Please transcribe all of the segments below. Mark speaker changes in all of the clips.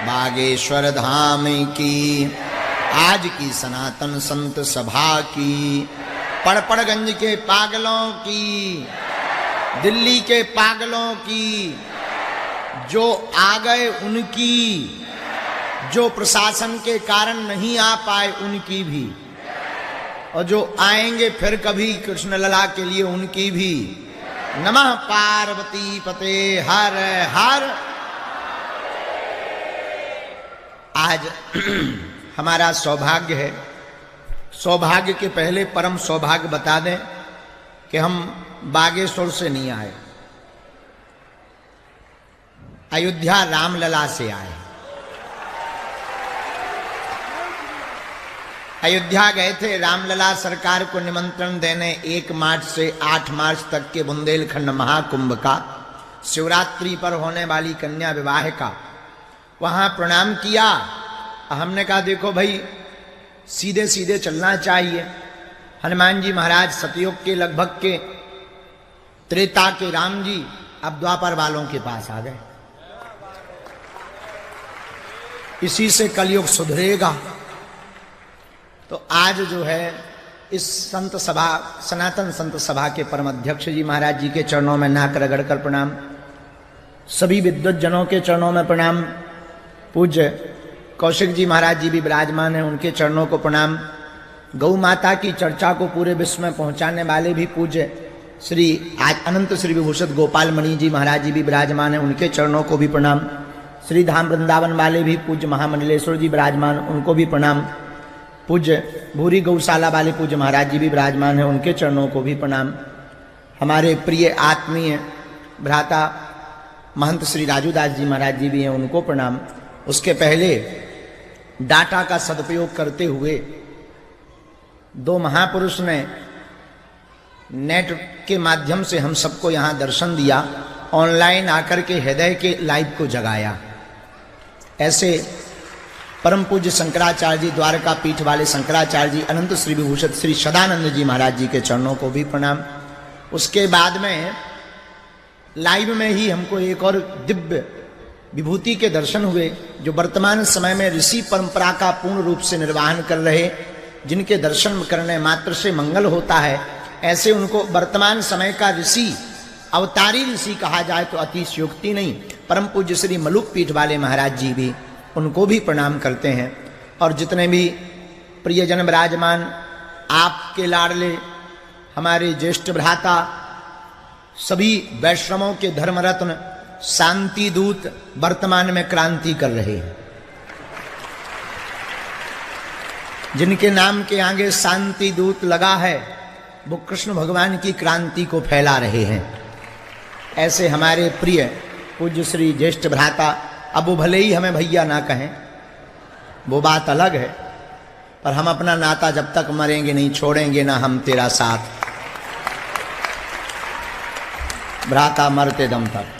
Speaker 1: बागेश्वर धाम की, आज की सनातन संत सभा की, पड़पड़गंज के पागलों की, दिल्ली के पागलों की, जो आ गए उनकी, जो प्रशासन के कारण नहीं आ पाए उनकी भी, और जो आएंगे फिर कभी कृष्ण लला के लिए उनकी भी। नमः पार्वती पते हर हर। आज हमारा सौभाग्य है, सौभाग्य के पहले परम सौभाग्य बता दें कि हम बागेश्वर से नहीं आए, अयोध्या रामलला से आए। अयोध्या गए थे रामलला सरकार को निमंत्रण देने 1 मार्च से 8 मार्च तक के बुंदेलखंड महाकुंभ का, शिवरात्रि पर होने वाली कन्या विवाह का। वहां प्रणाम किया। हमने कहा देखो भाई, सीधे सीधे चलना चाहिए। हनुमान जी महाराज सतयुग के लगभग के, त्रेता के राम जी अब द्वापर वालों के पास आ गए। इसी से कलयुग सुधरेगा। तो आज जो है इस संत सभा, सनातन संत सभा के परम अध्यक्ष जी महाराज जी के चरणों में नाक रगड़ कर प्रणाम, सभी विद्वत जनों के चरणों में प्रणाम, पूज्य कौशिक जी महाराज जी भी विराजमान हैं, उनके चरणों को प्रणाम, गौ माता की चर्चा को पूरे विश्व में पहुंचाने वाले भी पूज्य श्री आज अनंत श्री विभूषित गोपाल मणि जी महाराज जी भी विराजमान हैं, उनके चरणों को भी प्रणाम, श्री धाम वृंदावन वाले भी पूज्य महामंडलेश्वर जी विराजमान, उनको भी प्रणाम, पूज्य भूरी गौशाला वाले पूज्य महाराज जी भी विराजमान हैं, उनके चरणों को भी प्रणाम, हमारे प्रिय आत्मीय भ्राता महंत श्री राजूदास जी महाराज जी भी हैं, उनको प्रणाम। उसके पहले डाटा का सदुपयोग करते हुए 2 महापुरुष ने नेट के माध्यम से हम सबको यहाँ दर्शन दिया, ऑनलाइन आकर के हृदय के लाइव को जगाया। ऐसे परम पूज्य शंकराचार्य जी, द्वारका पीठ वाले शंकराचार्य जी, अनंत श्री विभूषित श्री सदानंद जी महाराज जी के चरणों को भी प्रणाम। उसके बाद में लाइव में ही हमको एक और दिव्य विभूति के दर्शन हुए, जो वर्तमान समय में ऋषि परंपरा का पूर्ण रूप से निर्वहन कर रहे, जिनके दर्शन करने मात्र से मंगल होता है, ऐसे उनको वर्तमान समय का ऋषि, अवतारी ऋषि कहा जाए तो अतिशयोक्ति नहीं, परम पूज्य श्री मलुक पीठ वाले महाराज जी भी, उनको भी प्रणाम करते हैं। और जितने भी प्रियजन विराजमान, आपके लाडले हमारे ज्येष्ठ भ्राता, सभी वैष्णवों के धर्म रत्न, शांति दूत वर्तमान में क्रांति कर रहे हैं, जिनके नाम के आगे शांति दूत लगा है, वो कृष्ण भगवान की क्रांति को फैला रहे हैं। ऐसे हमारे प्रिय पूज्य श्री ज्येष्ठ भ्राता, अब वो भले ही हमें भैया ना कहें, वो बात अलग है, पर हम अपना नाता जब तक मरेंगे नहीं छोड़ेंगे ना हम तेरा साथ, भ्राता मरते दम तक।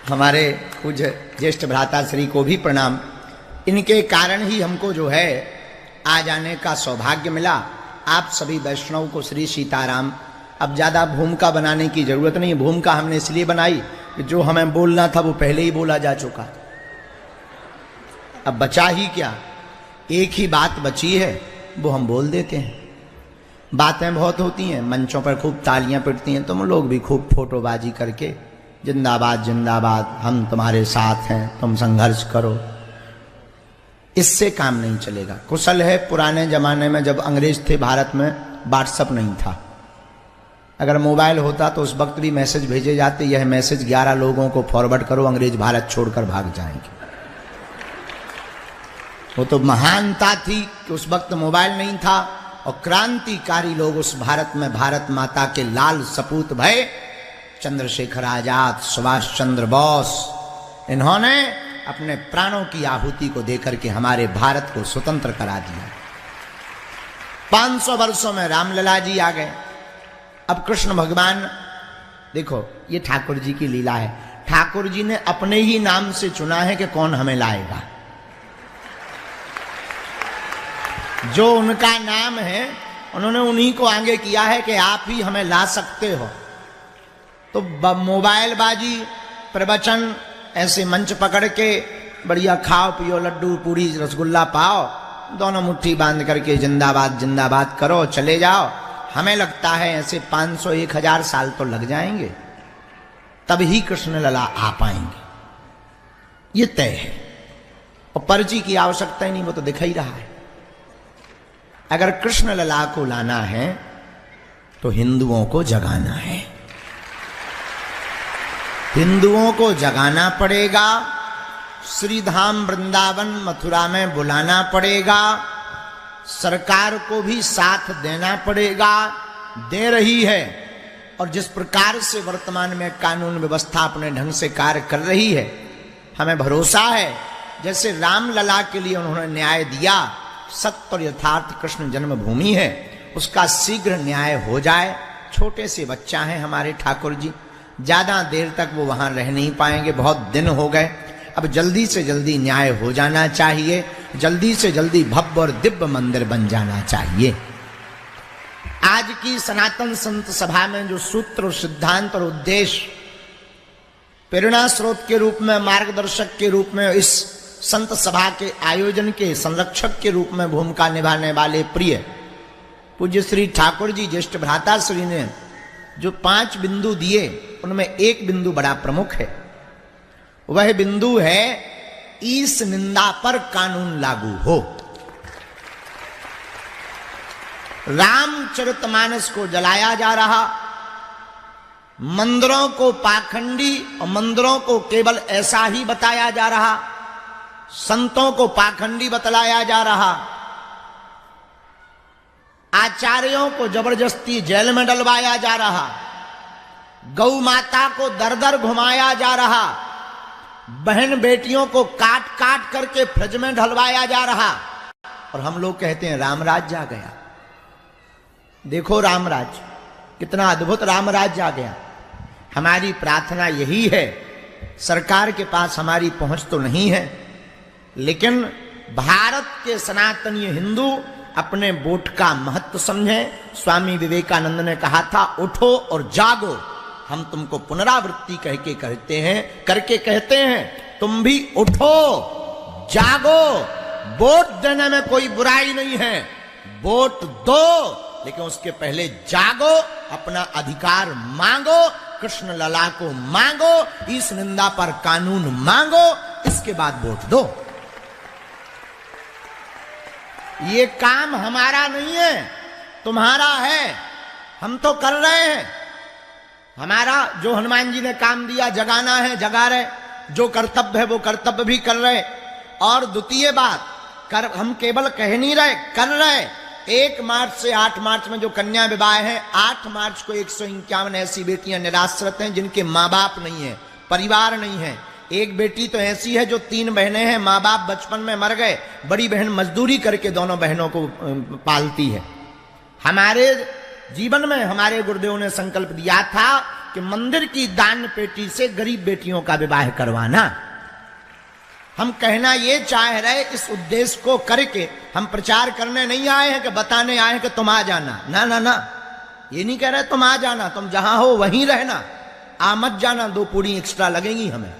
Speaker 1: हमारे पूज्य ज्येष्ठ भ्राता श्री को भी प्रणाम। इनके कारण ही हमको जो है आ जाने का सौभाग्य मिला। आप सभी वैष्णव को श्री सीताराम। अब ज़्यादा भूमिका बनाने की जरूरत नहीं, भूमिका हमने इसलिए बनाई कि जो हमें बोलना था वो पहले ही बोला जा चुका, अब बचा ही क्या, एक ही बात बची है, वो हम बोल देते हैं। बातें बहुत होती हैं, मंचों पर खूब तालियां पिटती हैं, तुम लोग भी खूब फोटोबाजी करके जिंदाबाद जिंदाबाद, हम तुम्हारे साथ हैं, तुम संघर्ष करो, इससे काम नहीं चलेगा। कुशल है पुराने जमाने में जब अंग्रेज थे भारत में, व्हाट्सअप नहीं था, अगर मोबाइल होता तो उस वक्त भी मैसेज भेजे जाते, यह मैसेज 11 लोगों को फॉरवर्ड करो, अंग्रेज भारत छोड़कर भाग जाएंगे। वो तो महानता थी कि उस वक्त मोबाइल नहीं था, और क्रांतिकारी लोग उस भारत में भारत माता के लाल सपूत भय चंद्रशेखर आजाद, सुभाष चंद्र बोस, इन्होंने अपने प्राणों की आहुति को देकर के हमारे भारत को स्वतंत्र करा दिया। 500 वर्षों में रामलला जी आ गए। अब कृष्ण भगवान, देखो ये ठाकुर जी की लीला है, ठाकुर जी ने अपने ही नाम से चुना है कि कौन हमें लाएगा। जो उनका नाम है उन्होंने उन्हीं को आगे किया है कि आप ही हमें ला सकते हो। तो मोबाइल बाजी, प्रवचन, ऐसे मंच पकड़ के बढ़िया खाओ पियो, लड्डू पूड़ी रसगुल्ला पाओ, दोनों मुट्ठी बांध करके जिंदाबाद जिंदाबाद करो, चले जाओ। हमें लगता है ऐसे 500 1000 साल तो लग जाएंगे, तब ही कृष्ण लला आ पाएंगे, ये तय है। और पर्ची की आवश्यकता ही नहीं, वो तो दिख ही रहा है। अगर कृष्ण लला को लाना है तो हिंदुओं को जगाना है, हिंदुओं को जगाना पड़ेगा। श्रीधाम वृंदावन मथुरा में बुलाना पड़ेगा, सरकार को भी साथ देना पड़ेगा, दे रही है। और जिस प्रकार से वर्तमान में कानून व्यवस्था अपने ढंग से कार्य कर रही है, हमें भरोसा है जैसे रामलला के लिए उन्होंने न्याय दिया, सत्य और यथार्थ कृष्ण जन्मभूमि है, उसका शीघ्र न्याय हो जाए। छोटे से बच्चा हैं हमारे ठाकुर जी, ज्यादा देर तक वो वहां रह नहीं पाएंगे, बहुत दिन हो गए। अब जल्दी से जल्दी न्याय हो जाना चाहिए, जल्दी से जल्दी भव्य और दिव्य मंदिर बन जाना चाहिए। आज की सनातन संत सभा में जो सूत्र और सिद्धांत और उद्देश्य प्रेरणा स्रोत के रूप में, मार्गदर्शक के रूप में, इस संत सभा के आयोजन के संरक्षक के रूप में भूमिका निभाने वाले प्रिय पूज्य श्री ठाकुर जी ज्येष्ठ भ्राता श्री ने जो 5 बिंदु दिए, उनमें एक बिंदु बड़ा प्रमुख है। वह बिंदु है ईश निंदा पर कानून लागू हो। रामचरितमानस को जलाया जा रहा, मंदिरों को पाखंडी और मंदिरों को केवल ऐसा ही बताया जा रहा, संतों को पाखंडी बतलाया जा रहा, आचार्यों को जबरदस्ती जेल में डलवाया जा रहा, गौ माता को दर दर घुमाया जा रहा, बहन बेटियों को काट काट करके फ्रिज में ढलवाया जा रहा। और हम लोग कहते हैं रामराज जा गया। देखो रामराज, कितना अद्भुत रामराज जा गया। हमारी प्रार्थना यही है, सरकार के पास हमारी पहुंच तो नहीं है, लेकिन भारत के सनातनीय हिंदू अपने वोट का महत्व समझें। स्वामी विवेकानंद ने कहा था, उठो और जागो। हम तुमको पुनरावृत्ति करके कहते हैं, तुम भी उठो जागो। वोट देने में कोई बुराई नहीं है, वोट दो, लेकिन उसके पहले जागो, अपना अधिकार मांगो, कृष्ण लला को मांगो, इस निंदा पर कानून मांगो, इसके बाद वोट दो। ये काम हमारा नहीं है, तुम्हारा है। हम तो कर रहे हैं, हमारा जो हनुमान जी ने काम दिया जगाना है, जगा रहे, जो कर्तव्य है वो कर्तव्य भी कर रहे। और द्वितीय बात, हम केवल कह नहीं रहे, कर रहे। 1 मार्च से 8 मार्च में जो कन्या विवाह है, 8 मार्च को 151 ऐसी बेटियां निराश्रित हैं जिनके माँ बाप नहीं है, परिवार नहीं है। एक बेटी तो ऐसी है जो 3 बहनें हैं, माँ बाप बचपन में मर गए, बड़ी बहन मजदूरी करके दोनों बहनों को पालती है। हमारे जीवन में हमारे गुरुदेव ने संकल्प दिया था कि मंदिर की दान पेटी से गरीब बेटियों का विवाह करवाना। हम कहना ये चाह रहे, इस उद्देश्य को करके हम प्रचार करने नहीं आए हैं कि बताने आए हैं कि तुम आ जाना। ना ना ना, ये नहीं कह रहे तुम आ जाना, तुम जहां हो वहीं रहना, आ मत जाना, 2 पूड़ी एक्स्ट्रा लगेंगी हमें।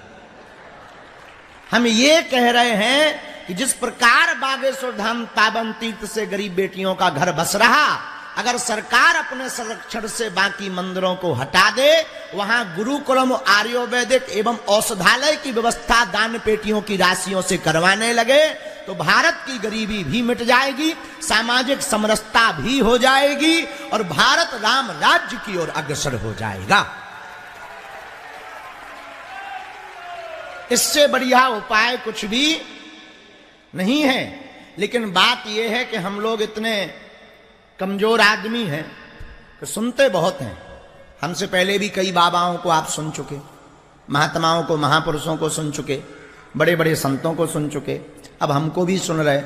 Speaker 1: हम ये कह रहे हैं कि जिस प्रकार बागेश्वर धाम पावन तीर्थ से गरीब बेटियों का घर बस रहा, अगर सरकार अपने संरक्षण से बाकी मंदिरों को हटा दे, वहां गुरुकुलम, आयुर्वेदिक एवं औषधालय की व्यवस्था दान पेटियों की राशियों से करवाने लगे, तो भारत की गरीबी भी मिट जाएगी, सामाजिक समरसता भी हो जाएगी और भारत राम राज्य की ओर अग्रसर हो जाएगा। इससे बढ़िया उपाय कुछ भी नहीं है। लेकिन बात यह है कि हम लोग इतने कमजोर आदमी हैं कि सुनते बहुत हैं। हमसे पहले भी कई बाबाओं को आप सुन चुके, महात्माओं को, महापुरुषों को सुन चुके, बड़े बड़े संतों को सुन चुके, अब हमको भी सुन रहे।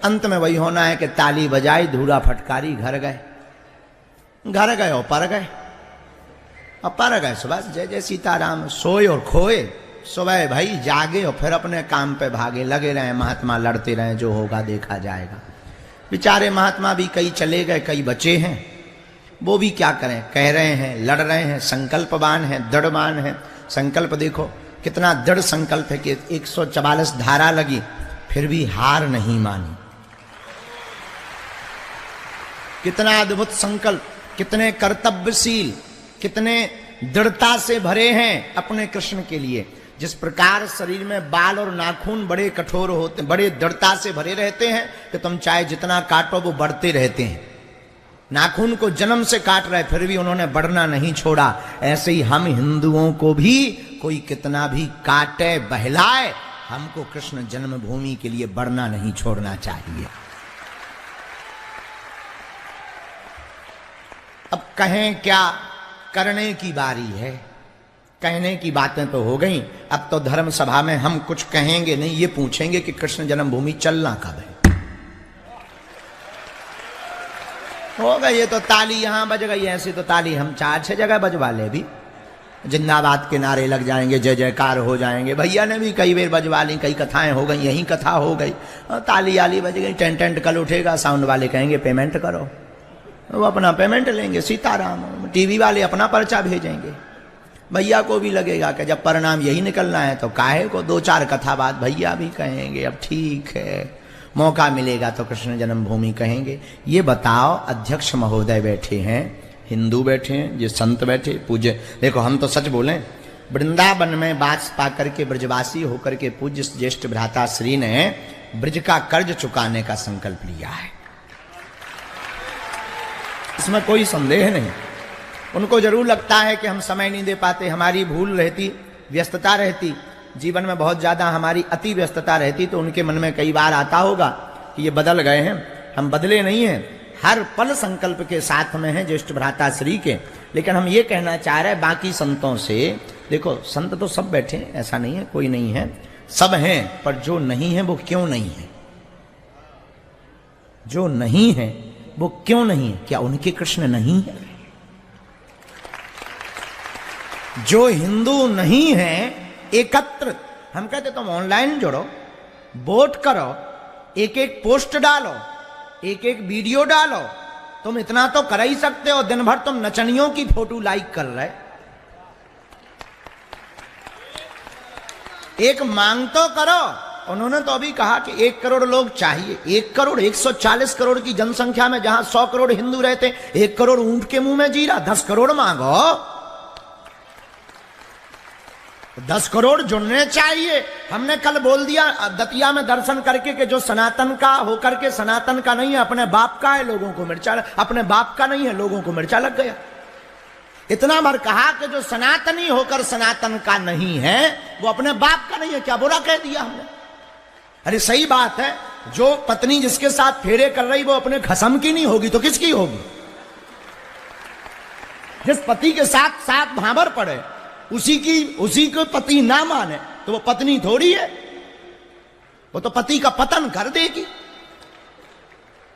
Speaker 1: अंत में वही होना है कि ताली बजाई, धूरा फटकारी, घर गए और पर गए, और पर गए। सुबह जय जय सीताराम, सोए और खोए, सुबह भाई जागे और फिर अपने काम पे भागे, लगे रहे महात्मा, लड़ते रहे, जो होगा देखा जाएगा। बेचारे महात्मा भी कई चले गए, कई बचे हैं, वो भी क्या करें, कह रहे हैं, लड़ रहे हैं, संकल्पवान हैं, दृढ़वान हैं। संकल्प देखो, कितना दृढ़ संकल्प है कि 144 धारा लगी फिर भी हार नहीं मानी। कितना अद्भुत संकल्प, कितने कर्तव्यशील, कितने दृढ़ता से भरे हैं अपने कृष्ण के लिए। जिस प्रकार शरीर में बाल और नाखून बड़े कठोर होते, बड़े दृढ़ता से भरे रहते हैं कि तुम चाहे जितना काटो वो बढ़ते रहते हैं। नाखून को जन्म से काट रहे फिर भी उन्होंने बढ़ना नहीं छोड़ा। ऐसे ही हम हिंदुओं को भी कोई कितना भी काटे बहलाए, हमको कृष्ण जन्मभूमि के लिए बढ़ना नहीं छोड़ना चाहिए। अब कहें क्या, करने की बारी है। कहने की बातें तो हो गई, अब तो धर्म सभा में हम कुछ कहेंगे नहीं, ये पूछेंगे कि कृष्ण जन्मभूमि चलना कब है। हो गई ये तो ताली यहां बज गई, ऐसी तो ताली हम 4-6 जगह बजवा ले भी, जिंदाबाद के नारे लग जाएंगे, जय जयकार हो जाएंगे। भैया ने भी कई बार बजवा ली, कई कथाएं हो गई, यही कथा हो गई, ताली आली बज गई, टेंट कल उठेगा, साउंड वाले कहेंगे पेमेंट करो, वो अपना पेमेंट लेंगे, सीताराम। टीवी वाले अपना पर्चा भेजेंगे। भैया को भी लगेगा कि जब परिणाम यही निकलना है तो काहे को 2-4 कथा बाद भैया भी कहेंगे, अब ठीक है मौका मिलेगा तो कृष्ण जन्मभूमि कहेंगे। ये बताओ, अध्यक्ष महोदय बैठे हैं, हिंदू बैठे हैं, ये संत बैठे पूज्य। देखो हम तो सच बोलें, वृंदावन में वास पाकर के ब्रजवासी होकर के पूज्य ज्येष्ठ भ्राता श्री ने ब्रज का कर्ज चुकाने का संकल्प लिया है, इसमें कोई संदेह नहीं। उनको जरूर लगता है कि हम समय नहीं दे पाते, हमारी भूल रहती, व्यस्तता रहती, जीवन में बहुत ज्यादा हमारी अति व्यस्तता रहती, तो उनके मन में कई बार आता होगा कि ये बदल गए हैं। हम बदले नहीं हैं, हर पल संकल्प के साथ में हैं ज्येष्ठ भ्राता श्री के। लेकिन हम ये कहना चाह रहे हैं बाकी संतों से, देखो संत तो सब बैठे हैं, ऐसा नहीं है कोई नहीं है, सब हैं, पर जो नहीं है वो क्यों नहीं है? जो नहीं है वो क्यों नहीं है? क्या उनके कृष्ण नहीं है? जो हिंदू नहीं है एकत्र, हम कहते तुम ऑनलाइन जोड़ो, वोट करो, एक एक पोस्ट डालो, एक एक वीडियो डालो, तुम इतना तो कर ही सकते हो। दिन भर तुम नचनियों की फोटो लाइक कर रहे, एक मांग तो करो। उन्होंने तो अभी कहा कि 1 करोड़ लोग चाहिए। 1 करोड़ 140 करोड़ की जनसंख्या में जहां 100 करोड़ हिंदू रहते, 1 करोड़ ऊंट के मुंह में जीरा, 10 करोड़ मांगो, 10 करोड़ जुड़ने चाहिए। हमने कल बोल दिया दतिया में दर्शन करके कि जो सनातन का होकर के सनातन का नहीं है, अपने बाप का है, लोगों को मिर्चा, अपने बाप का नहीं है, लोगों को मिर्चा लग गया। इतना बार कहा कि जो सनातनी होकर सनातन का नहीं है वो अपने बाप का नहीं है, क्या बुरा कह दिया हमने? अरे सही बात है, जो पत्नी जिसके साथ फेरे कर रही वो अपने खसम की नहीं होगी तो किसकी होगी? जिस पति के साथ साथ भांबर पड़े उसी को पति ना माने तो वो पत्नी थोड़ी है, वो तो पति का पतन कर देगी।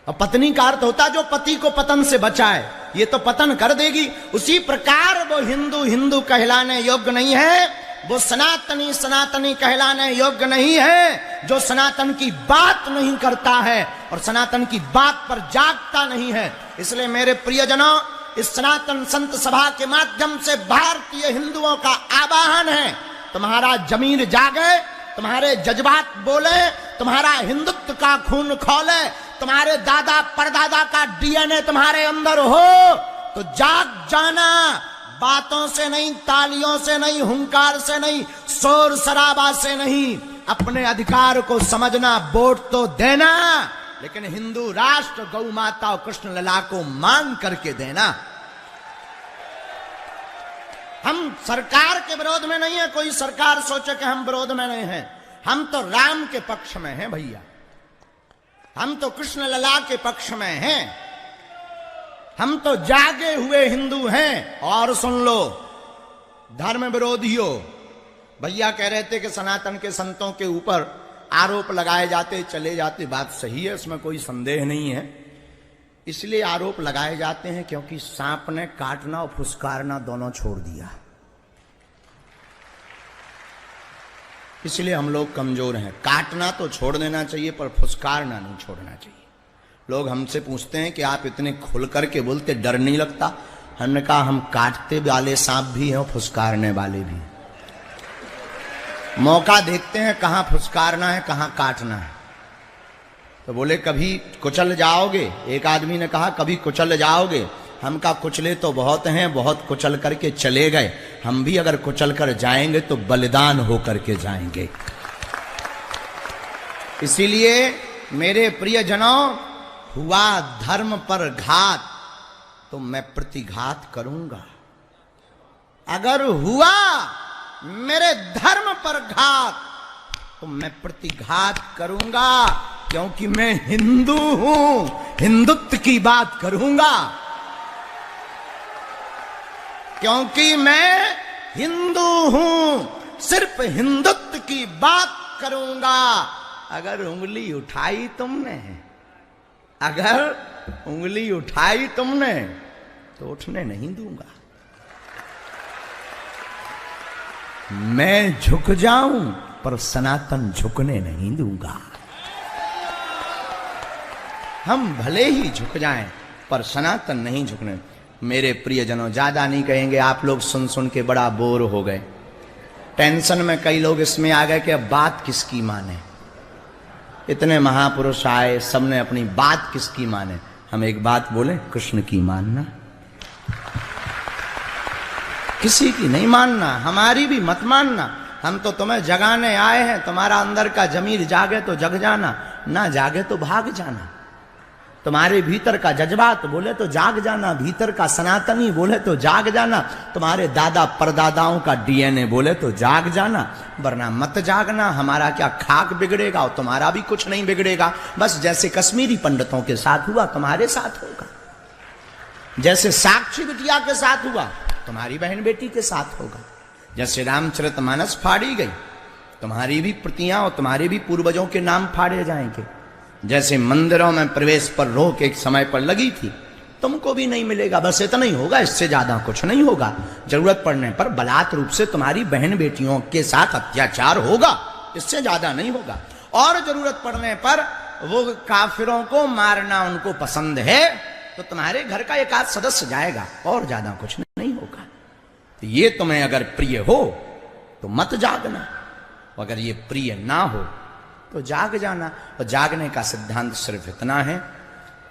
Speaker 1: और पत्नी का अर्थ होता जो पति को पतन से बचाए, ये तो पतन कर देगी। उसी प्रकार वो हिंदू कहलाने योग्य नहीं है, वो सनातनी कहलाने योग्य नहीं है। जो सनातन की बात नहीं करता है और सनातन की बात पर जागता नहीं है। इसलिए मेरे प्रियजनों, इस सनातन संत सभा के माध्यम से भारतीय हिंदुओं का आवाहन है, तुम्हारा जमीर जागे, तुम्हारे जज्बात बोले, तुम्हारा हिंदुत्व का खून खौले, तुम्हारे दादा परदादा का डीएनए तुम्हारे अंदर हो तो जाग जाना। बातों से नहीं, तालियों से नहीं, हुंकार से नहीं, शोर शराबा से नहीं, अपने अधिकार को समझना, वोट तो देना, लेकिन हिंदू राष्ट्र, गौ माता और कृष्ण लला को मान करके देना। हम सरकार के विरोध में नहीं है, कोई सरकार सोचे कि हम विरोध में नहीं हैं, हम तो राम के पक्ष में हैं भैया, हम तो कृष्ण लला के पक्ष में हैं, हम तो जागे हुए हिंदू हैं। और सुन लो धर्म विरोधियों, भैया कह रहे थे कि सनातन के संतों के ऊपर आरोप लगाए जाते चले जाते, बात सही है, इसमें कोई संदेह नहीं है। इसलिए आरोप लगाए जाते हैं क्योंकि सांप ने काटना और फुसकारना दोनों छोड़ दिया, इसलिए हम लोग कमजोर हैं। काटना तो छोड़ देना चाहिए पर फुसकारना नहीं छोड़ना चाहिए। लोग हमसे पूछते हैं कि आप इतने खुल करके बोलते, डर नहीं लगता? हमने कहा हम काटते वाले सांप भी हैं और फुसकारने वाले भी। मौका देखते हैं कहां फुसकारना है, कहां काटना है। तो बोले कभी कुचल जाओगे, एक आदमी ने कहा कभी कुचल जाओगे। हम का कुचले तो बहुत हैं, बहुत कुचल करके चले गए, हम भी अगर कुचल कर जाएंगे तो बलिदान होकर के जाएंगे। इसीलिए मेरे प्रियजनों, हुआ धर्म पर घात तो मैं प्रतिघात करूंगा। अगर हुआ मेरे धर्म पर घात तो मैं प्रतिघात करूंगा, क्योंकि मैं हिंदू हूं, हिंदुत्व की बात करूंगा। क्योंकि मैं हिंदू हूं, सिर्फ हिंदुत्व की बात करूंगा। अगर उंगली उठाई तुमने, अगर उंगली उठाई तुमने तो उठने नहीं दूंगा। मैं झुक जाऊं पर सनातन झुकने नहीं दूंगा। हम भले ही झुक जाएं पर सनातन नहीं झुकने। मेरे प्रियजनों, ज्यादा नहीं कहेंगे, आप लोग सुन सुन के बड़ा बोर हो गए। टेंशन में कई लोग इसमें आ गए कि अब बात किसकी माने। इतने महापुरुष आए, सबने अपनी बात किसकी माने। हम एक बात बोले, कृष्ण की मानना, किसी की नहीं मानना, हमारी भी मत मानना। हम तो तुम्हें जगाने आए हैं, तुम्हारा अंदर का जमीर जागे तो जग जाना, ना जागे तो भाग जाना। तुम्हारे भीतर का जज्बात बोले तो जाग जाना, भीतर का सनातनी बोले तो जाग जाना, तुम्हारे दादा परदादाओं का डीएनए बोले तो जाग जाना, वरना मत जागना। हमारा क्या खाक बिगड़ेगा और तुम्हारा भी कुछ नहीं बिगड़ेगा। बस जैसे कश्मीरी पंडितों के साथ हुआ तुम्हारे साथ होगा, जैसे साक्षी बिटिया के साथ हुआ तुम्हारी बहन बेटी के साथ होगा। जैसे रामचरितमानस फाड़ी गई, तुम्हारी भी प्रतियां और तुम्हारे भी पूर्वजों के नाम फाड़े जाएंगे। जैसे मंदिरों में प्रवेश पर रोक एक समय पर लगी थी, तुमको भी नहीं मिलेगा। बस इतना ही होगा, इससे ज्यादा कुछ नहीं होगा। जरूरत पड़ने पर बलात् रूप से तुम्हारी बहन बेटियों के साथ अत्याचार होगा, इससे ज्यादा नहीं होगा। और जरूरत पड़ने पर वो काफिरों को मारना उनको पसंद है तो तुम्हारे घर का एक आध सदस्य जाएगा, और ज्यादा कुछ नहीं होगा। तो ये तुम्हें अगर प्रिय हो तो मत जागना, अगर ये प्रिय ना हो तो जाग जाना। और जागने का सिद्धांत सिर्फ इतना है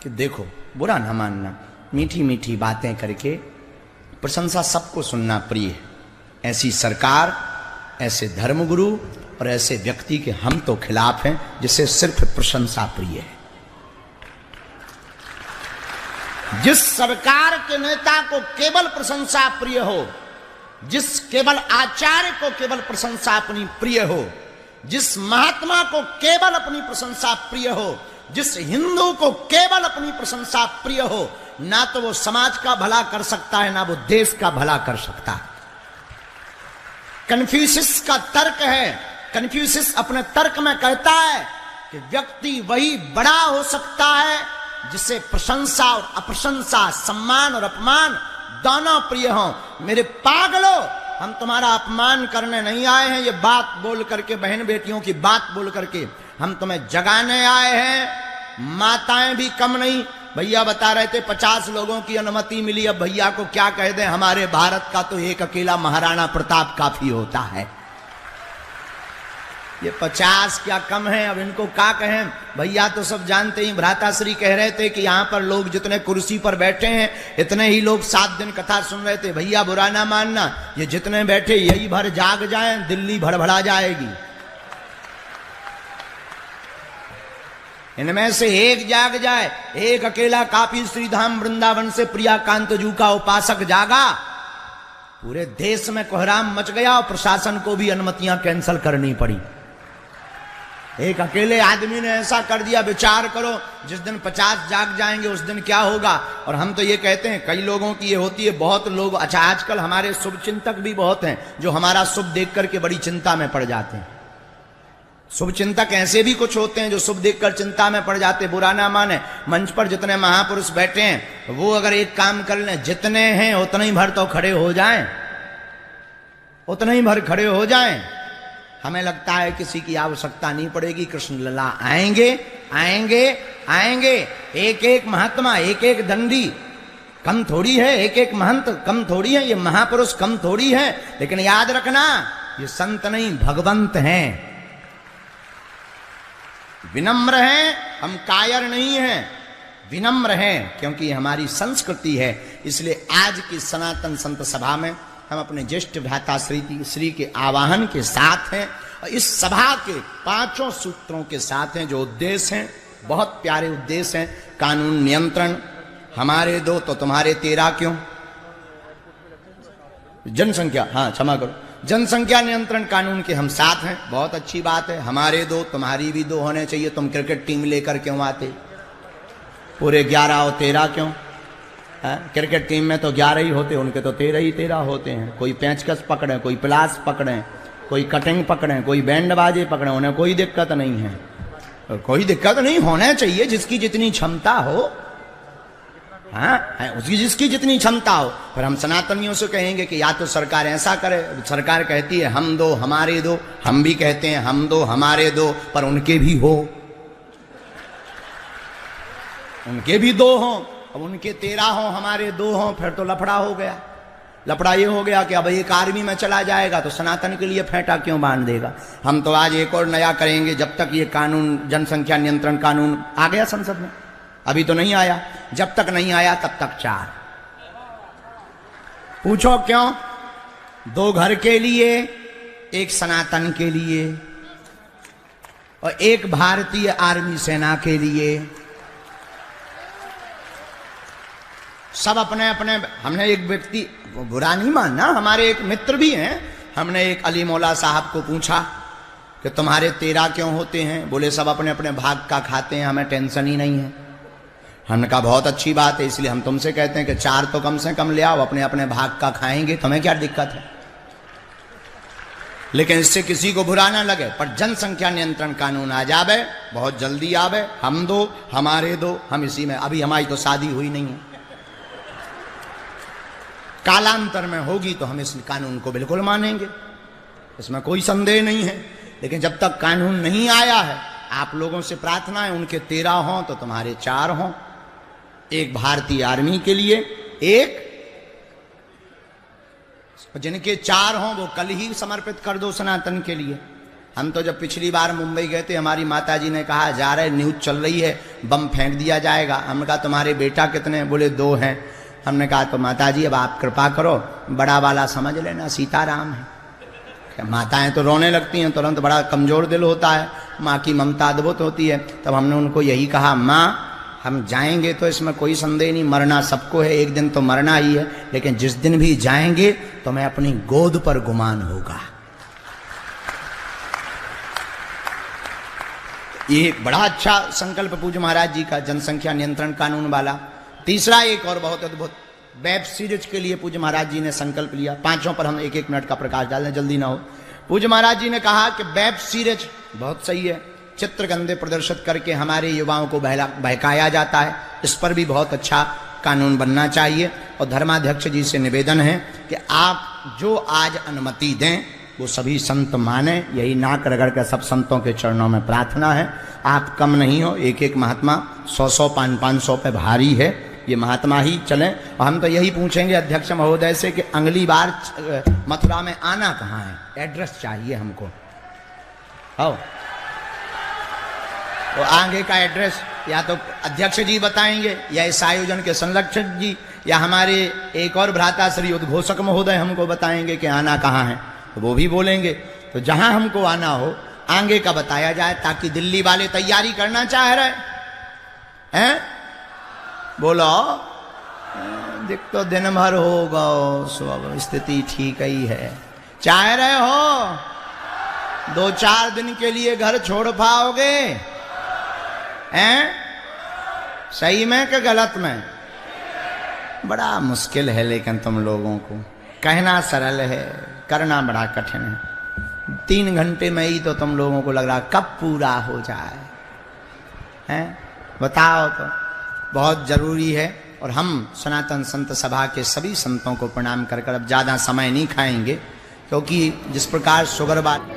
Speaker 1: कि देखो, बुरा ना मानना, मीठी मीठी बातें करके प्रशंसा सबको सुनना प्रिय है। ऐसी सरकार, ऐसे धर्मगुरु और ऐसे व्यक्ति के हम तो खिलाफ हैं जिसे सिर्फ प्रशंसा प्रिय है। जिस सरकार के नेता को केवल प्रशंसा प्रिय हो, जिस केवल आचार्य को केवल प्रशंसा अपनी प्रिय हो, जिस महात्मा को केवल अपनी प्रशंसा प्रिय हो, जिस हिंदू को केवल अपनी प्रशंसा प्रिय हो, ना तो वो समाज का भला कर सकता है, ना वो देश का भला कर सकता है। कन्फ्यूशियस का तर्क है, कन्फ्यूशियस अपने तर्क में कहता है कि व्यक्ति वही बड़ा हो सकता है जिसे प्रशंसा और अप्रशंसा, सम्मान और अपमान दोनों प्रिय हों। मेरे पागलों, हम तुम्हारा अपमान करने नहीं आए हैं, ये बात बोल करके, बहन बेटियों की बात बोल करके हम तुम्हें जगाने आए हैं। माताएं भी कम नहीं। भैया बता रहे थे 50 लोगों की अनुमति मिली, अब भैया को क्या कह दें, हमारे भारत का तो एक अकेला महाराणा प्रताप काफी होता है। ये 50 क्या कम है, अब इनको क्या कहें। भैया तो सब जानते ही, भ्राताश्री कह रहे थे कि यहाँ पर लोग जितने कुर्सी पर बैठे हैं इतने ही लोग 7 दिन कथा सुन रहे थे। भैया बुरा ना मानना, ये जितने बैठे यही भर जाग जाएं, दिल्ली भड़भड़ा जाएगी। इनमें से एक जाग जाए, एक अकेला काफी। श्रीधाम वृंदावन से प्रिया कांतजू का उपासक जागा, पूरे देश में कोहराम मच गया और प्रशासन को भी अनुमतियां कैंसिल करनी पड़ी। एक अकेले आदमी ने ऐसा कर दिया। विचार करो, जिस दिन 50 जाग जाएंगे उस दिन क्या होगा। और हम तो ये कहते हैं, कई लोगों की ये होती है, बहुत लोग, अच्छा आजकल हमारे शुभ चिंतक भी बहुत हैं जो हमारा शुभ देख करके बड़ी चिंता में पड़ जाते हैं। शुभ चिंतक ऐसे भी कुछ होते हैं जो शुभ देखकर चिंता में पड़ जाते। बुरा ना माने, मंच पर जितने महापुरुष बैठे हैं वो अगर एक काम कर लें, जितने हैं उतने ही भर तो खड़े हो जाएं, उतने ही भर खड़े हो जाएं। हमें लगता है किसी की आवश्यकता नहीं पड़ेगी, कृष्ण लला आएंगे आएंगे आएंगे। एक एक महात्मा, एक एक दंडी कम थोड़ी है, एक एक महंत कम थोड़ी है, ये महापुरुष कम थोड़ी है। लेकिन याद रखना, ये संत नहीं भगवंत हैं, विनम्र हैं, हम कायर नहीं हैं, विनम्र हैं, क्योंकि हमारी संस्कृति है। इसलिए आज की सनातन संत सभा में हम अपने ज्येष्ठ भ्राता श्री के आवाहन के साथ हैं और इस सभा के 5 सूत्रों के साथ हैं। जो उद्देश्य हैं बहुत प्यारे उद्देश्य हैं। कानून नियंत्रण, हमारे 2 तो तुम्हारे 13 क्यों, जनसंख्या, हाँ क्षमा करो, जनसंख्या नियंत्रण कानून के हम साथ हैं, बहुत अच्छी बात है। हमारे 2 तुम्हारी भी 2 होने चाहिए। तुम क्रिकेट टीम लेकर क्यों आते, पूरे 11 और 13 क्यों? क्रिकेट टीम में तो 11 ही होते, उनके तो 13 ही 13 होते हैं। कोई पेंचकस पकड़े, कोई प्लास पकड़े, कोई कटिंग पकड़े, कोई बैंड बाजे पकड़े, उन्हें कोई दिक्कत नहीं है। कोई दिक्कत नहीं, होना चाहिए जिसकी जितनी क्षमता हो, हाँ उसकी जिसकी जितनी क्षमता हो। फिर हम सनातनियों से कहेंगे कि या तो सरकार ऐसा करे, सरकार कहती है हम 2 हमारे 2, हम भी कहते हैं हम 2 हमारे 2, पर उनके भी हो, उनके भी 2 हो, अब उनके 13 हो हमारे 2 हो, फिर तो लफड़ा हो गया। लफड़ा ये हो गया कि अब एक आर्मी में चला जाएगा तो सनातन के लिए फेंटा क्यों बांध देगा। हम तो आज एक और नया करेंगे, जब तक ये कानून जनसंख्या नियंत्रण कानून आ गया संसद में, अभी तो नहीं आया, जब तक नहीं आया तब तक 4। पूछो क्यों? 2 घर के लिए, 1 सनातन के लिए और 1 भारतीय आर्मी सेना के लिए। सब अपने अपने, हमने एक व्यक्ति, बुरा नहीं मानना, हमारे एक मित्र भी हैं, हमने एक अली मौला साहब को पूछा कि तुम्हारे 13 क्यों होते हैं? बोले सब अपने अपने भाग का खाते हैं, हमें टेंशन ही नहीं है। हमने कहा बहुत अच्छी बात है, इसलिए हम तुमसे कहते हैं कि 4 तो कम से कम ले आओ, अपने अपने भाग का खाएंगे, तुम्हें क्या दिक्कत है? लेकिन इससे किसी को बुरा ना लगे, पर जनसंख्या नियंत्रण कानून आ जावे, बहुत जल्दी आवे, हम 2 हमारे 2, हम इसी में, अभी हमारी तो शादी हुई नहीं है, कालांतर में होगी तो हम इस कानून को बिल्कुल मानेंगे, इसमें कोई संदेह नहीं है। लेकिन जब तक कानून नहीं आया है, आप लोगों से प्रार्थना है उनके 13 हों तो तुम्हारे 4 हों, 1 भारतीय आर्मी के लिए, 1 जिनके 4 हों वो कल ही समर्पित कर दो सनातन के लिए। हम तो जब पिछली बार मुंबई गए थे, हमारी माताजी ने कहा जा रहे न्यूज चल रही है बम फेंक दिया जाएगा। हमने कहा तुम्हारे बेटा कितने? बोले 2 हैं। हमने कहा तो माताजी अब आप कृपा करो, बड़ा वाला समझ लेना सीताराम है। माताएं तो रोने लगती हैं तुरंत, बड़ा कमजोर दिल होता है, माँ की ममता अद्भुत होती है। तब हमने उनको यही कहा, माँ हम जाएंगे तो इसमें कोई संदेह नहीं, मरना सबको है, एक दिन तो मरना ही है, लेकिन जिस दिन भी जाएंगे तो मैं अपनी गोद पर गुमान होगा। ये बड़ा अच्छा संकल्प पूज्य महाराज जी का, जनसंख्या नियंत्रण कानून वाला। तीसरा एक और बहुत अद्भुत, वेब सीरीज के लिए पूज्य महाराज जी ने संकल्प लिया। 5 पर हम 1-1 मिनट का प्रकाश डाल दें, जल्दी ना हो। पूज्य महाराज जी ने कहा कि वेब सीरीज बहुत सही है, चित्रगंधे प्रदर्शित करके हमारे युवाओं को बहकाया जाता है, इस पर भी बहुत अच्छा कानून बनना चाहिए। और धर्माध्यक्ष जी से निवेदन है कि आप जो आज अनुमति दें वो सभी संत माने, यही नाक रगड़ कर सब संतों के चरणों में प्रार्थना है। आप कम नहीं हो, 1-1 महात्मा 100-100 500 पे भारी है, ये महात्मा ही चलें। और हम तो यही पूछेंगे अध्यक्ष महोदय से कि अगली बार मथुरा में आना कहाँ है, एड्रेस चाहिए हमको। आओ तो आगे का एड्रेस या तो अध्यक्ष जी बताएंगे या इस आयोजन के संरक्षक जी या हमारे एक और भ्राता श्री उद्घोषक महोदय हमको बताएंगे कि आना कहाँ है, तो वो भी बोलेंगे। तो जहां हमको आना हो आगे का बताया जाए, ताकि दिल्ली वाले तैयारी करना चाह रहे हैं, बोलो देख तो दिन भर होगा, सब स्थिति ठीक ही है, चाह रहे हो 2-4 दिन के लिए घर छोड़ पाओगे हैं? सही में कि गलत में? बड़ा मुश्किल है, लेकिन तुम लोगों को कहना सरल है, करना बड़ा कठिन है। 3 घंटे में ही तो तुम लोगों को लग रहा कब पूरा हो जाए, हैं? बताओ तो, बहुत जरूरी है। और हम सनातन संत सभा के सभी संतों को प्रणाम कर अब ज़्यादा समय नहीं खाएंगे, क्योंकि जिस प्रकार शुगर बात